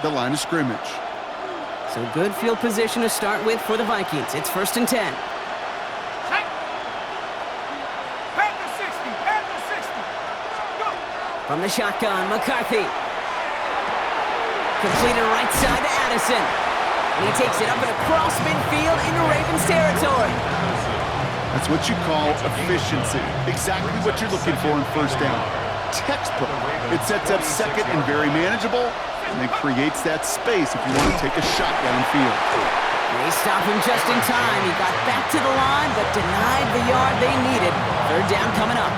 the line of scrimmage. So good field position to start with for the Vikings. It's 1st and 10. From the shotgun, McCarthy. Completed right side to Addison. And he takes it up and across midfield into Ravens territory. That's what you call efficiency. Exactly what you're looking for in first down. Textbook. It sets up second and very manageable, and then creates that space if you want to take a shot downfield. They stop him just in time. He got back to the line, but denied the yard they needed. 3rd down coming up.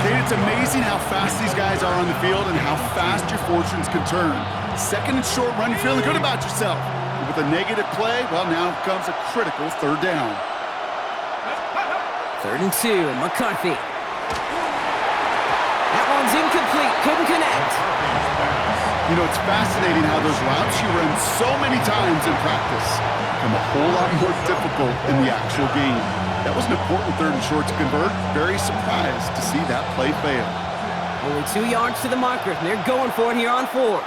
Kate, it's amazing how fast these guys are on the field and how fast your fortunes can turn. Second and short run, you're feeling good about yourself. But with a negative play, well, now comes a critical 3rd down. 3rd and 2, McCarthy. That one's incomplete, couldn't connect. You know, it's fascinating how those routes you run so many times in practice become a whole lot more difficult in the actual game. That was an important 3rd and short to convert. Very surprised to see that play fail. Only 2 yards to the marker, and they're going for it here on 4th.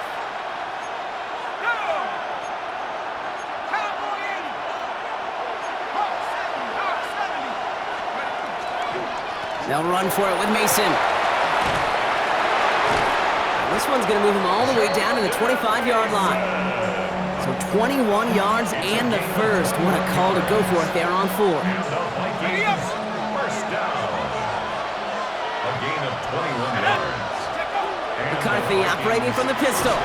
They'll run for it with Mason. This one's going to move him all the way down to the 25-yard line. So 21 yards and the first. What a call to go for it there on 4. First down. A gain of 21 yards. McCarthy operating from the pistol.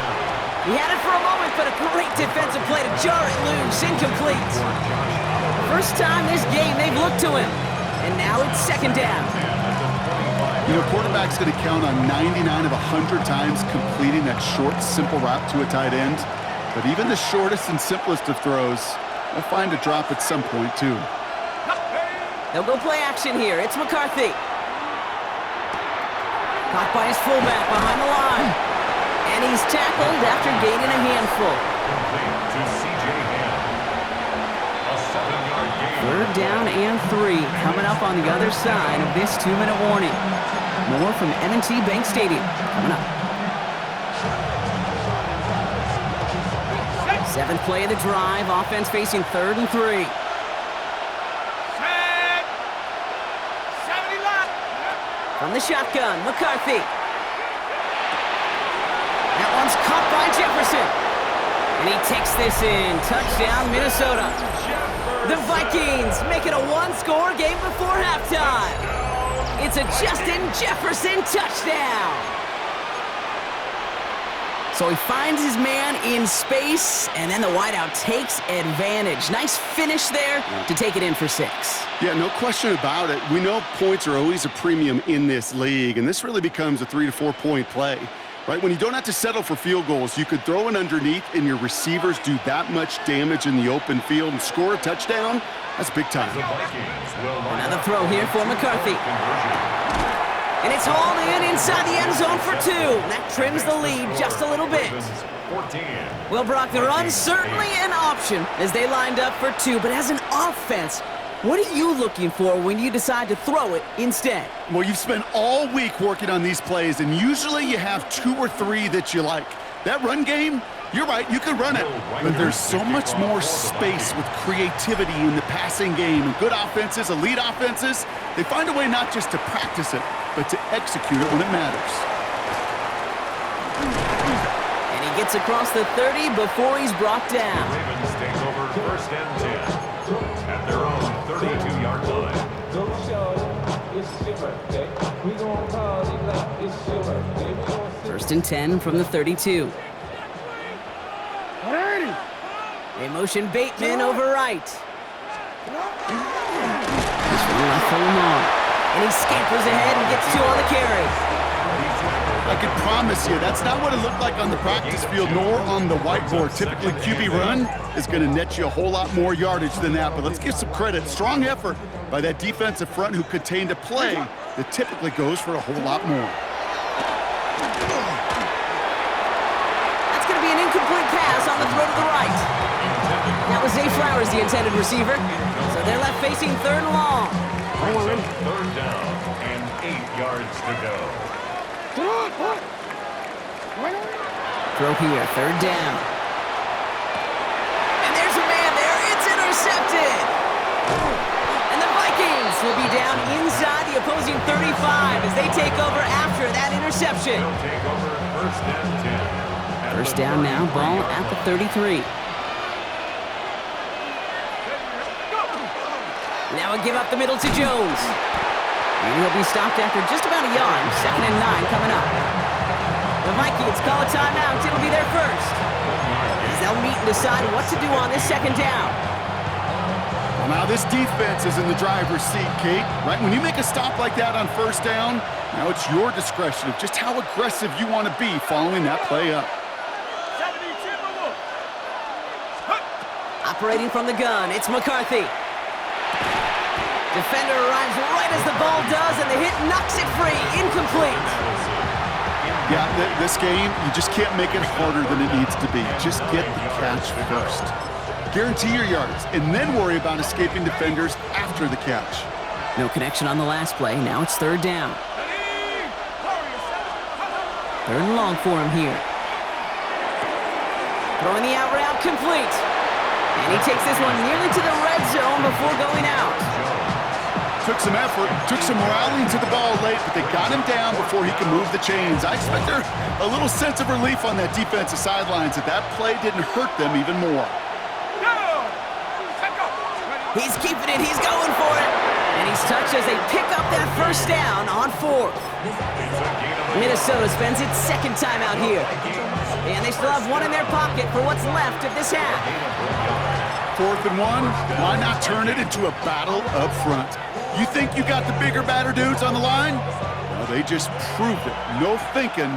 He had it for a moment, but a great defensive play to jar it loose. Incomplete. First time this game they've looked to him. And now it's 2nd down. You know, quarterback's going to count on 99 of 100 times completing that short, simple route to a tight end. But even the shortest and simplest of throws will find a drop at some point, too. They'll go play action here. It's McCarthy. Caught by his fullback behind the line. And he's tackled after gaining a handful. A 7-yard gain. 3rd down and 3 coming up on the other side of this 2-minute warning. More from M&T Bank Stadium coming up. 7th play of the drive. Offense facing 3rd and 3. From the shotgun, McCarthy. That one's caught by Jefferson. And he takes this in. Touchdown, Minnesota. The Vikings make it a 1-score game before halftime. It's a Justin Jefferson touchdown. So he finds his man in space, and then the wideout takes advantage. Nice finish there to take it in for 6. Yeah, no question about it. We know points are always a premium in this league, and this really becomes a 3 to 4 point play. Right? When you don't have to settle for field goals, you could throw it underneath and your receivers do that much damage in the open field and score a touchdown. That's big time. Another throw here for McCarthy. And it's hauled in inside the end zone for 2. That trims the lead just a little bit. Well, Brock, the run's certainly an option as they lined up for 2, but as an offense, what are you looking for when you decide to throw it instead? Well, you've spent all week working on these plays, and usually you have 2 or 3 that you like. That run game, you're right, you can run it, but there's so much more space with creativity in the passing game. And good offenses, elite offenses, they find a way not just to practice it, but to execute it when it matters. And he gets across the 30 before he's brought down. Ravens take over 1st and 10 at their own 32-yard line. First and 10 from the 32. They motion Bateman over right. This one left for Lamar. And he scampers ahead and gets 2 on the carry. I can promise you, that's not what it looked like on the practice field nor on the whiteboard. Typically, QB run is going to net you a whole lot more yardage than that. But let's give some credit. Strong effort by that defensive front who contained a play that typically goes for a whole lot more. That's going to be an incomplete pass on the throw to the right. That was Zay Flowers, the intended receiver. So they're left facing 3rd and long. 3rd down and 8 yards to go. throw here, third down. And there's a man there. It's intercepted. And the Vikings will be down inside the opposing 35 as they take over after that interception. They'll take over first and 10. First down now, ball at the 33. Now a give up the middle to Jones. And he'll be stopped after just about a yard. 2nd and 9 coming up. The Vikings call a timeout. It'll be their first. As they'll meet and decide what to do on this 2nd down. Well, now this defense is in the driver's seat, Kate. Right? When you make a stop like that on first down, now it's your discretion of just how aggressive you want to be following that play up. Operating from the gun, it's McCarthy. Defender arrives right as the ball does, and the hit knocks it free. Incomplete. Yeah, this game, you just can't make it harder than it needs to be. Just get the catch first. Guarantee your yards, and then worry about escaping defenders after the catch. No connection on the last play. Now it's 3rd down. 3rd and long for him here. Throwing the out route complete. And he takes this one nearly to the red zone before going out. Took some effort, took some rallying to the ball late, but they got him down before he could move the chains. I expect there a little sense of relief on that defensive sidelines that play didn't hurt them even more. He's keeping it, he's going for it. And he's touched as they pick up that first down on 4th. Minnesota spends its 2nd time out here. And they still have one in their pocket for what's left of this half. 4th and 1, why not turn it into a battle up front? You think you got the bigger, badder dudes on the line? Well, they just proved it. No thinking,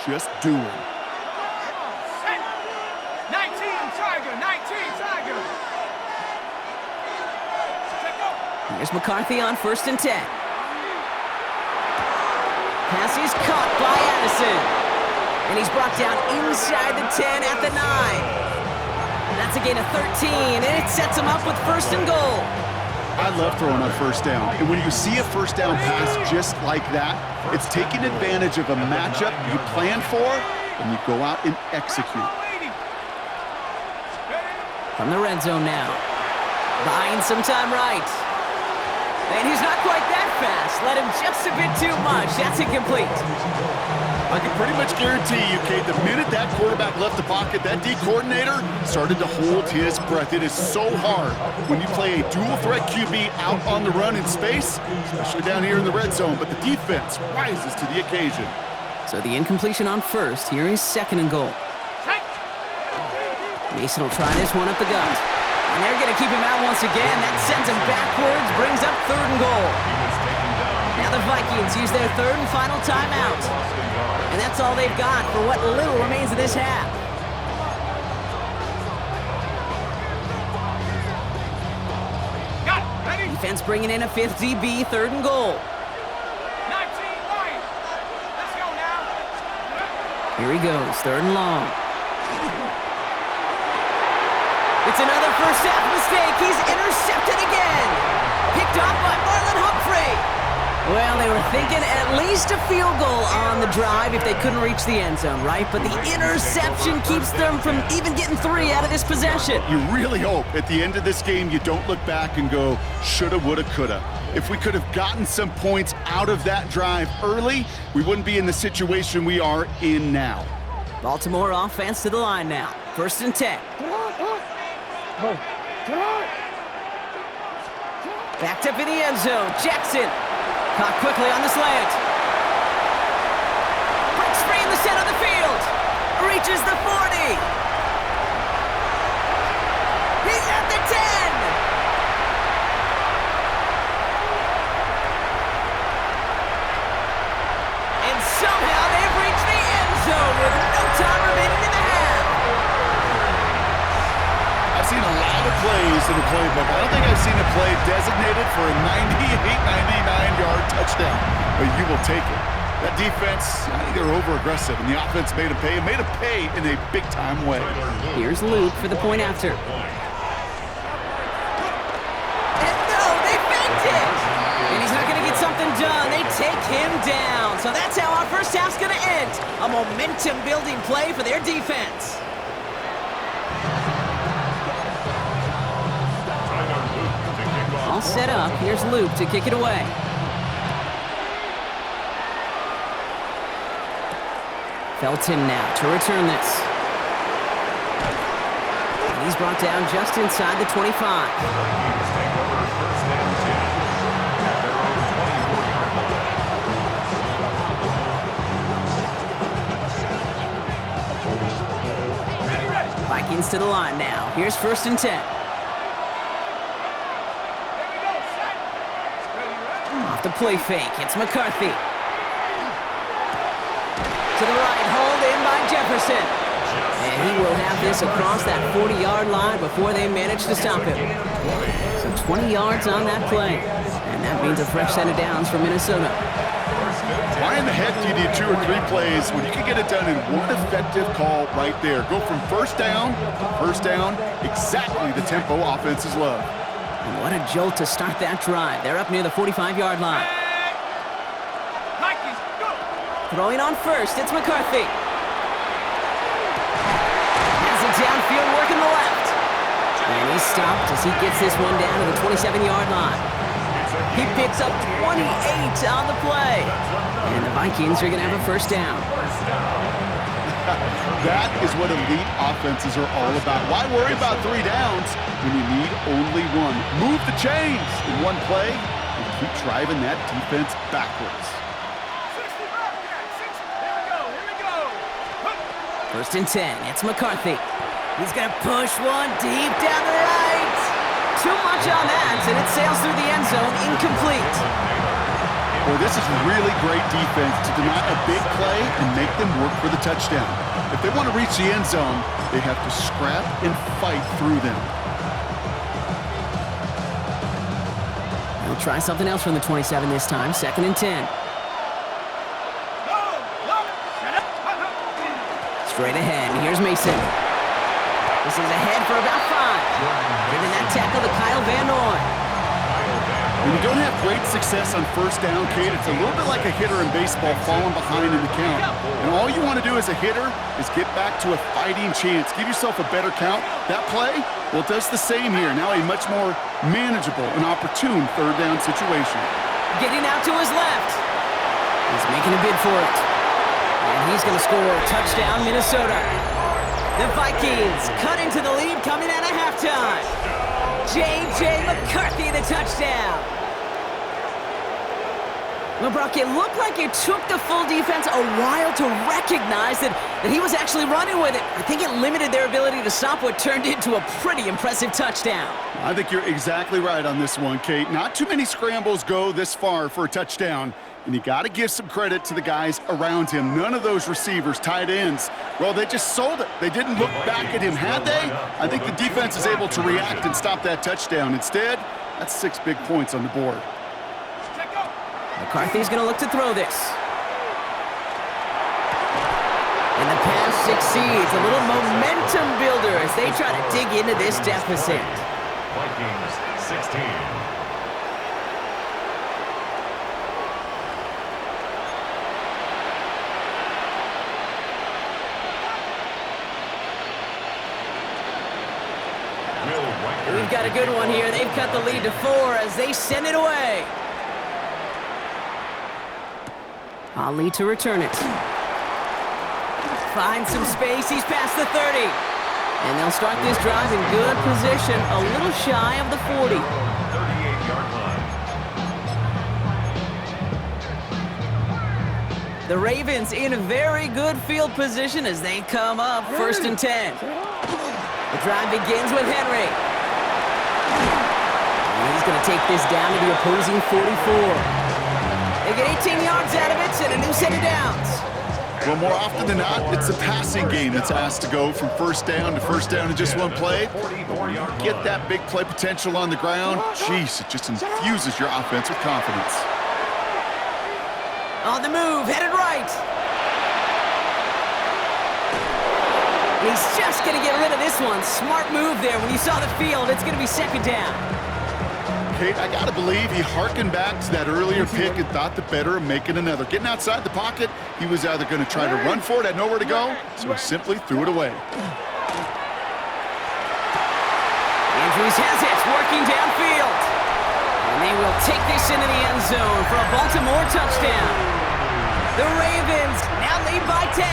just doing. 19 Tiger, 19 Tiger. Here's McCarthy on 1st and 10. Pass is caught by Addison. And he's brought down inside the 10 at the 9. That's a gain of 13, and it sets him up with 1st and goal. I love throwing on first down. And when you see a first down pass just like that, it's taking advantage of a matchup you plan for, and you go out and execute. From the red zone now. Buying some time right. And he's not quite that fast. Let him just a bit too much. That's incomplete. I can pretty much guarantee you, Kate, the minute that quarterback left the pocket, that D coordinator started to hold his breath. It is so hard when you play a dual-threat QB out on the run in space, especially down here in the red zone, but the defense rises to the occasion. So the incompletion on 1st. Here is 2nd and goal. Mason will try this one up the gut. And they're going to keep him out once again. That sends him backwards, brings up 3rd and goal. Now the Vikings use their 3rd and final timeout. And that's all they've got for what little remains of this half. Defense bringing in a 5th DB, 3rd and goal. 19 line. Let's go now. Here he goes, 3rd and long. It's another first half mistake. He's intercepted again. Picked off by Marlon Humphrey. Well, they were thinking at least a field goal on the drive if they couldn't reach the end zone, right? But the interception keeps them from even getting 3 out of this possession. You really hope at the end of this game you don't look back and go, shoulda, woulda, coulda. If we could have gotten some points out of that drive early, we wouldn't be in the situation we are in now. Baltimore offense to the line now. 1st and 10. Backed up in the end zone. Jackson caught quickly on the slant. Breaks free in the center of the field. Reaches the 40. He's at the 10. And somehow they've reached the end zone with no time remaining in the half. I've seen a lot of plays in the playbook. I don't think I've seen a play designated for a 99-yard touchdown, but you will take it. That defense, I think they're over-aggressive, and the offense made a pay, and made a pay in a big-time way. Here's Luke for the point after. And no, they faked it! And he's not going to get something done. They take him down. So that's how our first half's going to end. A momentum-building play for their defense. All set up. Here's Luke to kick it away. Felton now to return this. And he's brought down just inside the 25. Vikings to the line now. Here's 1st and 10. Off the play fake. It's McCarthy. To the right, hauled in by Jefferson. And he will have this across that 40-yard line before they manage to stop him. So 20 yards on that play. And that means a fresh set of downs for Minnesota. Why in the heck do you need 2 or 3 plays when you can get it done in one effective call right there? Go from first down to first down, exactly the tempo offenses love. And what a jolt to start that drive. They're up near the 45-yard line. Vikings, go! Throwing on first, it's McCarthy. Has it downfield, working the left. And he's stopped as he gets this one down to the 27-yard line. He picks up 28 on the play. And the Vikings are going to have a first down. That is what elite offenses are all about. Why worry about 3 downs when you need only 1? Move the chains in one play and keep driving that defense backwards. 60 Bobcats, 60. Here we go. Huh. 1st and 10. It's McCarthy. He's going to push one deep down the right. Too much on that, and it sails through the end zone, incomplete. Well, this is really great defense to deny a big play and make them work for the touchdown. If they want to reach the end zone, they have to scrap and fight through them. They'll try something else from the 27 this time. 2nd and 10. Straight ahead. Here's Mason. This is ahead for about 5. Giving that tackle to Kyle Van Noy. When you don't have great success on first down, Kate, it's a little bit like a hitter in baseball falling behind in the count. And all you want to do as a hitter is get back to a fighting chance. Give yourself a better count. That play, well, it does the same here. Now a much more manageable and opportune 3rd down situation. Getting out to his left. He's making a bid for it. And he's going to score a touchdown, Minnesota. The Vikings cut into the lead coming out of halftime. J.J. McCarthy, the touchdown. Well, Brock, it looked like it took the full defense a while to recognize that he was actually running with it. I think it limited their ability to stop what turned into a pretty impressive touchdown. I think you're exactly right on this one, Kate. Not too many scrambles go this far for a touchdown. And you got to give some credit to the guys around him. None of those receivers, tight ends, well, they just sold it. They didn't look back at him. Had they? I think the defense is able to react and stop that touchdown. Instead, that's 6 big points on the board. McCarthy's going to look to throw this. And the pass succeeds. A little momentum builder as they try to dig into this deficit. Vikings 16. We've got a good one here. They've cut the lead to 4 as they send it away. Ali to return it. Finds some space. He's past the 30. And they'll start this drive in good position, a little shy of the 40. 38-yard line. The Ravens in a very good field position as they come up 1st and 10. The drive begins with Henry. And he's going to take this down to the opposing 44. They get 18 yards out of it and a new set of downs. Well, more often than not, it's a passing game that's asked to go from first down in just one play. Get that big play potential on the ground. Jeez, it just infuses your offense with confidence. On the move, headed right. He's just going to get rid of this one. Smart move there. When you saw the field, it's going to be 2nd down. Kate, I got to believe he hearkened back to that earlier pick and thought the better of making another. Getting outside the pocket, he was either going to try to run for it, had nowhere to go, so he simply threw it away. Andrews has it, working downfield. And they will take this into the end zone for a Baltimore touchdown. The Ravens now lead by 10.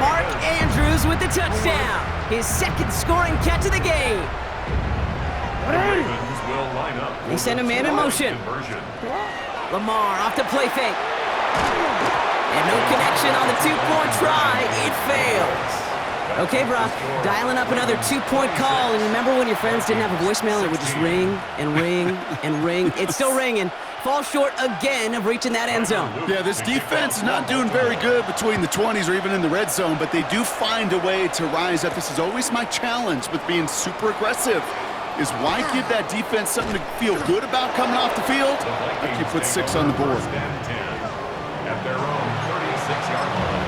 Mark Andrews with the touchdown. His second scoring catch of the game. Ravens will line up. They send a man in motion. Lamar off the play fake. And no connection on the two-point try. It fails. Okay, Brock, dialing up another two-point call. And remember when your friends didn't have a voicemail and it would just ring and ring and ring? It's still ringing. Fall short again of reaching that end zone. Yeah, this defense is not doing very good between the 20s or even in the red zone, but they do find a way to rise up. This is always my challenge with being super aggressive, is why give that defense something to feel good about coming off the field after you put 6 on the board. At their own 36-yard line.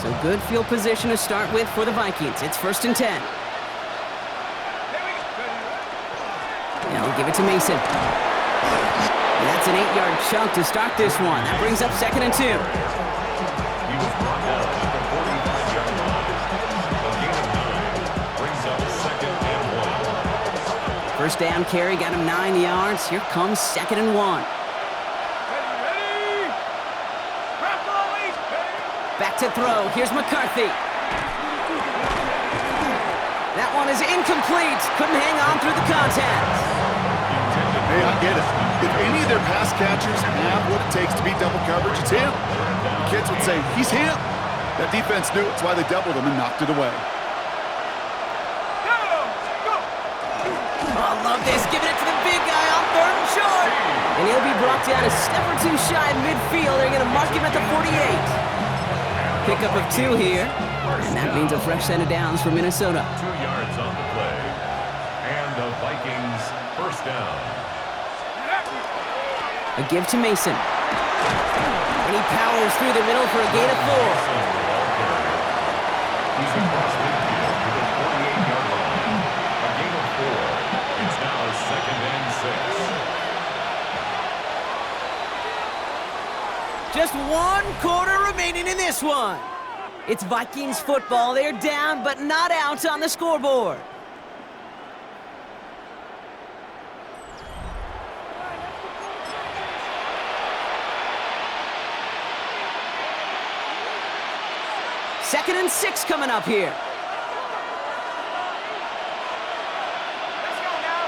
So good field position to start with for the Vikings. It's 1st and 10. Now we'll give it to Mason. That's an 8-yard chunk to start this one. That brings up 2nd and 2. He was brought down at the 45-yard line. A gain of 9 brings up 2nd and 1. First down carry got him 9 yards. Here comes 2nd and 1. Ready? Crap volley. Back to throw. Here's McCarthy. That one is incomplete. Couldn't hang on through the contact. Hey, I get it. If any of their pass catchers have what it takes to beat double coverage, it's him. The kids would say, he's him. That defense knew it. That's why they doubled him and knocked it away. Oh, I love this. Giving it to the big guy on 3rd and short. And he'll be brought down a step or two shy of midfield. They're going to mark him at the 48. Pickup of 2 here. And that means a fresh set of downs for Minnesota. 2 yards on the play. And the Vikings first down. A give to Mason. And he powers through the middle for a gain of 4. He's across midfield to the 48-yard line. A gain of 4. It's now 2nd and 6. Just 1 quarter remaining in this one. It's Vikings football. They're down, but not out on the scoreboard. Second and 6 coming up here. Let's go now.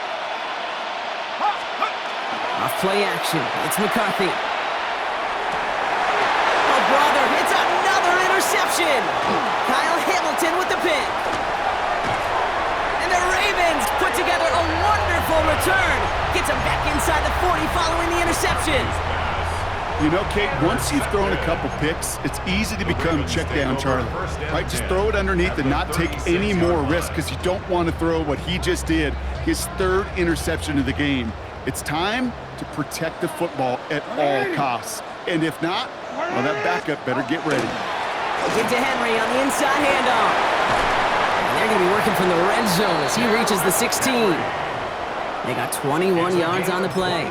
Off play action. It's McCarthy. Oh, brother, it's another interception. Kyle Hamilton with the pick. And the Ravens put together a wonderful return. Gets him back inside the 40 following the interception. You know, Kate, once you've thrown a couple picks, it's easy to become check down Charlie, right? Just throw it underneath and not take any more risk because you don't want to throw what he just did, his 3rd interception of the game. It's time to protect the football at all costs. And if not, well, that backup better get ready. Give to Henry on the inside handoff. And they're going to be working from the red zone as he reaches the 16. They got 21 yards on the play.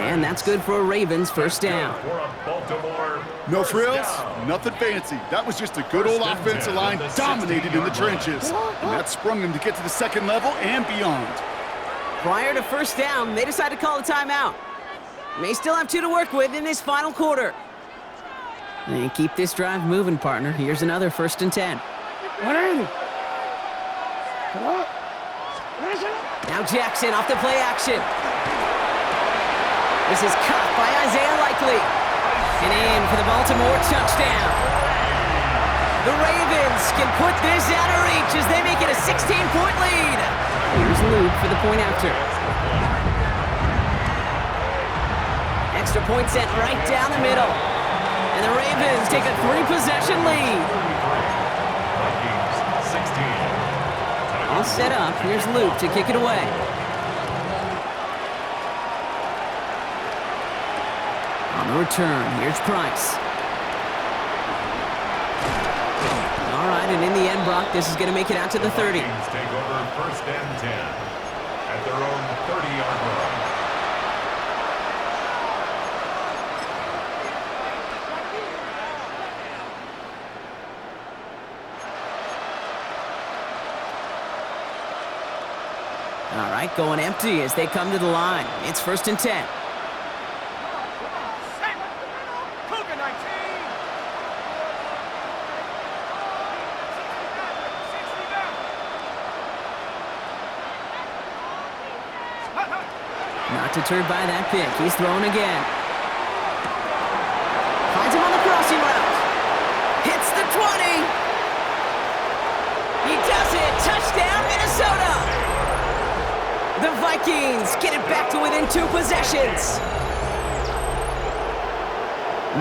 And that's good for a Ravens first down. No frills, nothing fancy. That was just a good old offensive line dominated in the trenches. And that sprung them to get to the 2nd level and beyond. Prior to first down, they decided to call a timeout. May still have 2 to work with in this final quarter. And keep this drive moving, partner. Here's another 1st and 10. Now Jackson off the play action. This is caught by Isaiah Likely. And in for the Baltimore touchdown. The Ravens can put this out of reach as they make it a 16-point lead. Here's Luke for the point after. Extra point sent right down the middle. And the Ravens take a 3-possession lead. Vikings 16. All set up. Here's Luke to kick it away. On the return, here's Price. All right, and in the end, Brock, this is going to make it out to the 30. Vikings take over first and 10 at their own 30-yard line. All right, going empty as they come to the line. It's first and 10. Cougar 19. 60 Not deterred by that pick. He's throwing again. Finds him on the crossing route. Hits the 20. He does it. Touchdown, Minnesota. The Vikings get it back to within 2 possessions.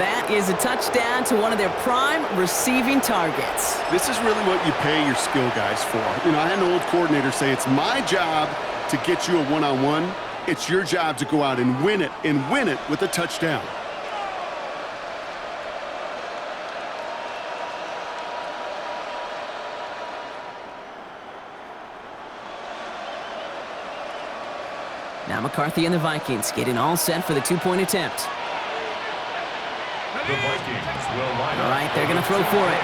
That is a touchdown to one of their prime receiving targets. This is really what you pay your skill guys for. You know, I had an old coordinator say it's my job to get you a one-on-one. It's your job to go out and win it with a touchdown. Now McCarthy and the Vikings getting all set for the 2-point attempt. The Vikings will line up. All right, they're going to throw for it.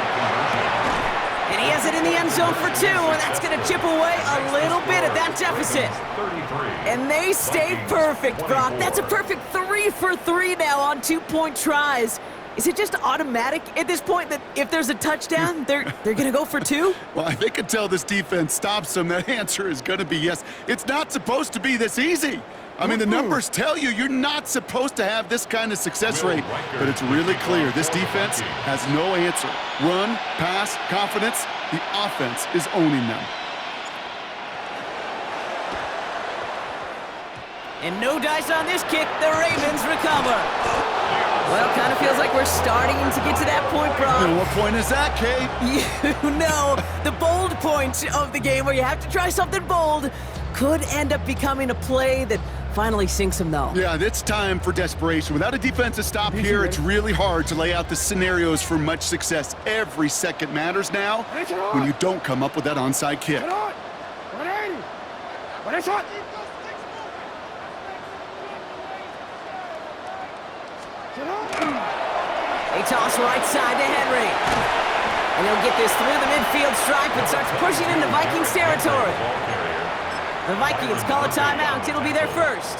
And he has it in the end zone for 2, and that's going to chip away a little bit at that deficit. 33. And they stay perfect, Brock. That's a perfect 3 for 3 now on 2-point tries. Is it just automatic at this point that if there's a touchdown, they're going to go for 2? Well, I think until this defense stops them, that answer is going to be yes. It's not supposed to be this easy. I mean, the numbers tell you you're not supposed to have this kind of success rate, but it's really clear this defense has no answer. Run, pass, confidence, the offense is owning them. And no dice on this kick. The Ravens recover. Well, kind of feels like we're starting to get to that point, Brock. And what point is that, Kate? You know, the bold point of the game where you have to try something bold could end up becoming a play that finally sinks him, though. Yeah, it's time for desperation. Without a defensive stop here, it's really hard to lay out the scenarios for much success. Every second matters now when you don't come up with that onside kick. They toss right side to Henry. And he'll get this through the midfield stripe and starts pushing into Vikings territory. The Vikings call a timeout. It'll be their first.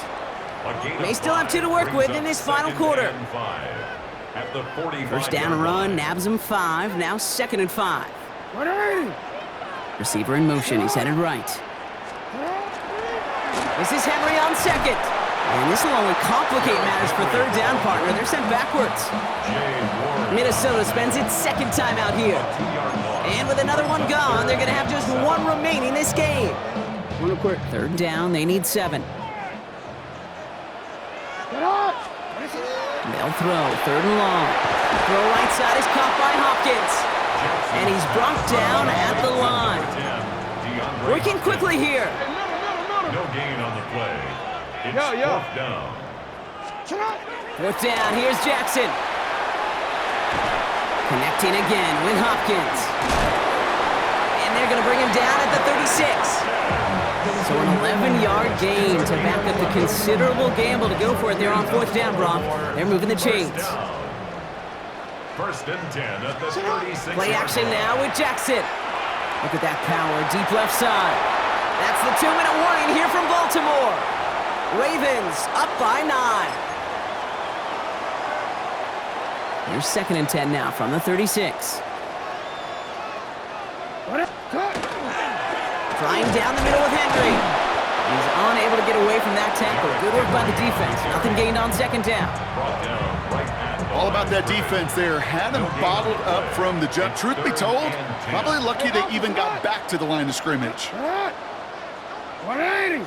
They still have 2 to work with in this final quarter. First down and run, nabs him 5. Now 2nd and 5. Receiver in motion. He's headed right. This is Henry on 2nd. And this will only complicate matters for 3rd down, partner. They're sent backwards. Minnesota spends its 2nd time out here. And with another one gone, they're going to have just 1 remaining this game. 3rd down, they need 7. They'll throw, 3rd and long. Throw right side is caught by Hopkins. And he's brought down at the line. Working quickly here. No gain on the play. It's 4th down. 4th down, here's Jackson. Connecting again with Hopkins. And they're going to bring him down at the 36. So an 11-yard gain to back up the considerable gamble to go for it there on 4th down, Brock. They're moving the chains. First and 10 at the 36. Play action now with Jackson. Look at that power, deep left side. That's the 2-minute warning here from Baltimore. Ravens up by 9. Here's 2nd and 10 now from the 36. Flying down the middle with Henry. He's unable to get away from that tackle. Good work by the defense. Nothing gained on 2nd down. All about that defense there. Had them bottled up from the jump. Truth be told, probably lucky they even got back to the line of scrimmage. 180.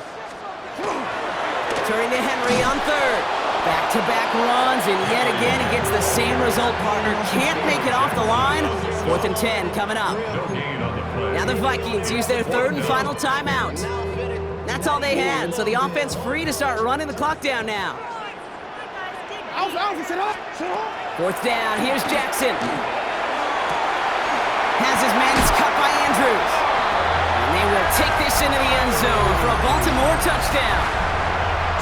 Turning to Henry on 3rd. Back-to-back runs, and yet again he gets the same result, partner. Can't make it off the line. 4th and 10 coming up. Now the Vikings use their 3rd and final timeout. That's all they had, so the offense free to start running the clock down now. 4th down, here's Jackson. Has his man, it's cut by Andrews. And they will take this into the end zone for a Baltimore touchdown.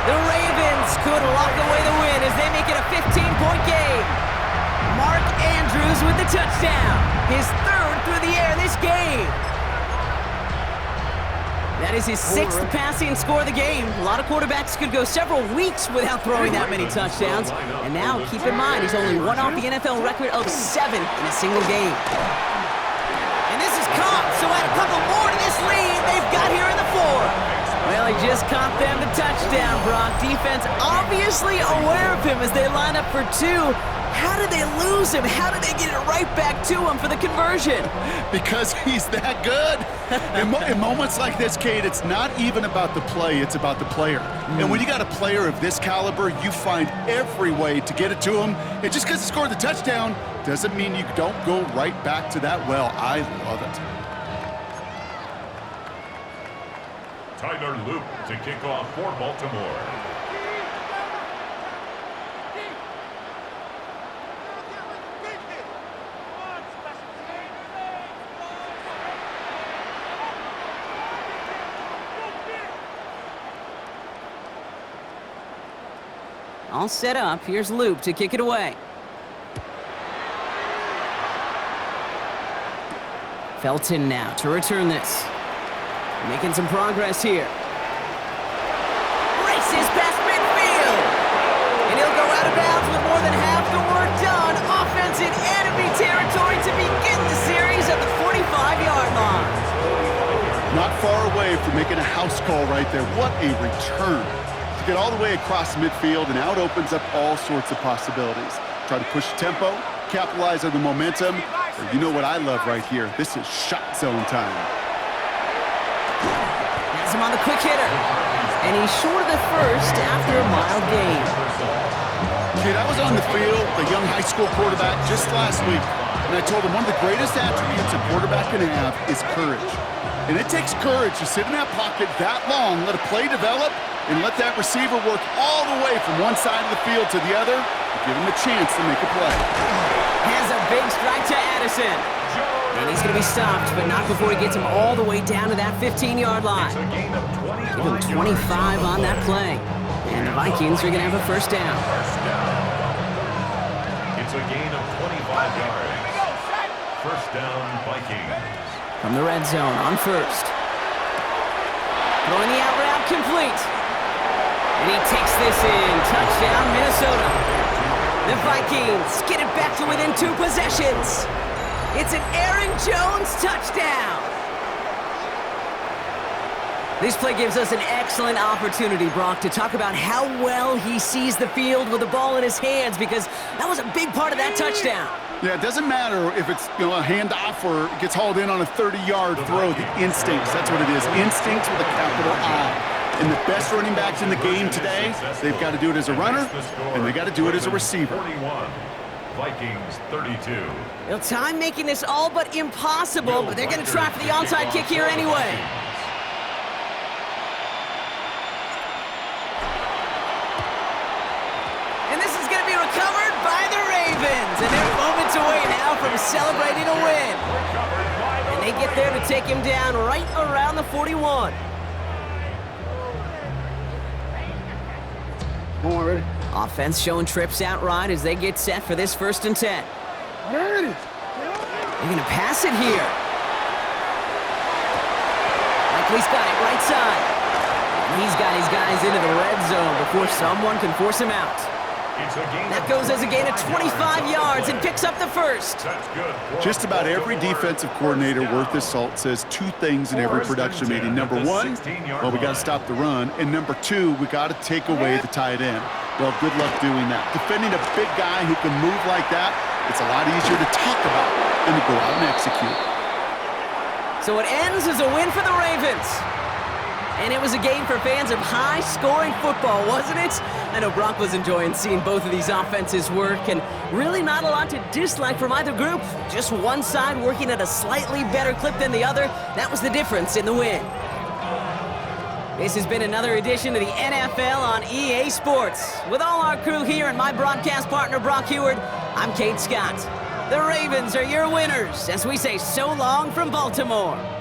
The Ravens could lock away the win as they make it a 15-point game. Mark Andrews with the touchdown. His third through the air this game. That is his sixth passing score of the game. A lot of quarterbacks could go several weeks without throwing that many touchdowns. And now, keep in mind, he's only one off the NFL record of 7 in a single game. And this is caught, so add a couple more to this lead they've got here in the fourth. Well, he just caught them the touchdown, Brock. Defense obviously aware of him as they line up for 2. How did they lose him? How did they get it right back to him for the conversion? Because he's that good. In moments like this, Kate, it's not even about the play, it's about the player. And when you got a player of this caliber, you find every way to get it to him. And just because he scored the touchdown doesn't mean you don't go right back to that well. I love it. Tyler Loop to kick off for Baltimore. All set up. Here's Loop to kick it away. Felton now to return this. Making some progress here. Races past midfield. And he'll go out of bounds with more than half the work done. Offense in enemy territory to begin the series at the 45-yard line. Not far away from making a house call right there. What a return. To get all the way across midfield, and now it opens up all sorts of possibilities. Try to push tempo, capitalize on the momentum. Or you know what I love right here? This is shot zone time. Has him on the quick hitter. And he's short of the first after a mild gain. Kid, I was on the field, the young high school quarterback, just last week. And I told him one of the greatest attributes a quarterback can have is courage. And it takes courage to sit in that pocket that long, let a play develop, and let that receiver work all the way from one side of the field to the other to give him a chance to make a play. Has a big strike to Addison. And he's going to be stopped, but not before he gets him all the way down to that 15-yard line. Give him 25 on that play. And the Vikings are going to have a first down. It's a gain of 25 yards. First down, Vikings. From the red zone on first. Throwing the out route complete. And he takes this in. Touchdown, Minnesota. The Vikings get it back to within 2 possessions. It's an Aaron Jones touchdown. This play gives us an excellent opportunity, Brock, to talk about how well he sees the field with the ball in his hands, because that was a big part of that touchdown. Yeah, it doesn't matter if it's a handoff or it gets hauled in on a 30-yard throw. The instincts, that's what it is. Instincts with a capital I. And the best running backs in the game today, they've got to do it as a runner, and they got to do it as a receiver. 41, Vikings 32. Well, time making this all but impossible, but they're going to try for the onside kick here anyway. And this is going to be recovered by the Ravens, and they're moments away now from celebrating a win. And they get there to take him down right around the 41. Ready? Offense showing trips out right as they get set for this 1st and 10. Ready. They're going to pass it here. Likely's got it right side. And he's got his guys into the red zone before someone can force him out. That goes as a gain of 25 yards and picks up the first. Just about every defensive coordinator worth his salt says 2 things in every production meeting. Number 1, well, we got to stop the run. And number 2, we got to take away the tight end. Well, good luck doing that. Defending a big guy who can move like that, it's a lot easier to talk about than to go out and execute. So it ends as a win for the Ravens. And it was a game for fans of high-scoring football, wasn't it? I know Brock was enjoying seeing both of these offenses work, and really not a lot to dislike from either group. Just one side working at a slightly better clip than the other. That was the difference in the win. This has been another edition of the NFL on EA Sports. With all our crew here and my broadcast partner, Brock Heward, I'm Kate Scott. The Ravens are your winners as we say so long from Baltimore.